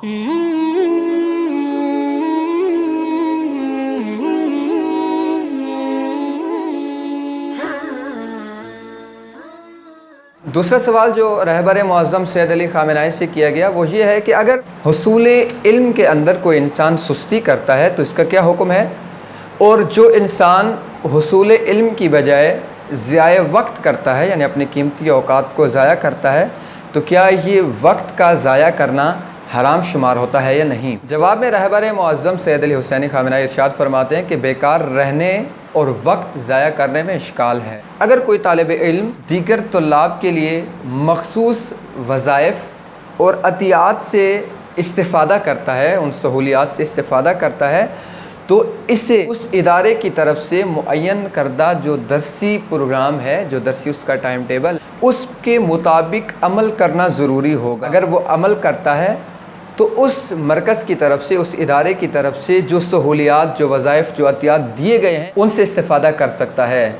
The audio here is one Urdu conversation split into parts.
دوسرا سوال جو رہبر معظم سید علی خامنہ ای سے کیا گیا وہ یہ ہے کہ اگر حصول علم کے اندر کوئی انسان سستی کرتا ہے تو اس کا کیا حکم ہے، اور جو انسان حصول علم کی بجائے ضیاع وقت کرتا ہے یعنی اپنی قیمتی اوقات کو ضائع کرتا ہے تو کیا یہ وقت کا ضائع کرنا حرام شمار ہوتا ہے یا نہیں؟ جواب میں رہبر معظم سید علی حسینی خامنہ ای ارشاد فرماتے ہیں کہ بیکار رہنے اور وقت ضائع کرنے میں اشکال ہے۔ اگر کوئی طالب علم دیگر طلاب کے لیے مخصوص وظائف اور عطیات سے استفادہ کرتا ہے، ان سہولیات سے استفادہ کرتا ہے، تو اسے اس ادارے کی طرف سے معین کردہ جو درسی پروگرام ہے، جو درسی اس کا ٹائم ٹیبل، اس کے مطابق عمل کرنا ضروری ہوگا۔ اگر وہ عمل کرتا ہے تو اس مرکز کی طرف سے، اس ادارے کی طرف سے جو سہولیات، جو وظائف، جو عطیات دیے گئے ہیں ان سے استفادہ کر سکتا ہے۔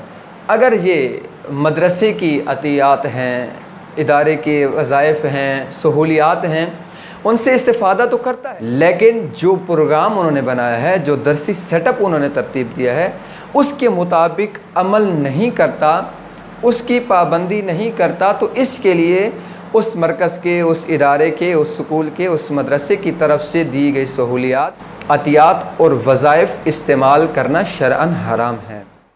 اگر یہ مدرسے کی عطیات ہیں، ادارے کے وظائف ہیں، سہولیات ہیں، ان سے استفادہ تو کرتا ہے، لیکن جو پروگرام انہوں نے بنایا ہے، جو درسی سیٹ اپ انہوں نے ترتیب دیا ہے، اس کے مطابق عمل نہیں کرتا، اس کی پابندی نہیں کرتا، تو اس کے لیے اس مرکز کے، اس ادارے کے، اس سکول کے، اس مدرسے کی طرف سے دی گئی سہولیات، عطیات اور وظائف استعمال کرنا شرعاً حرام ہے۔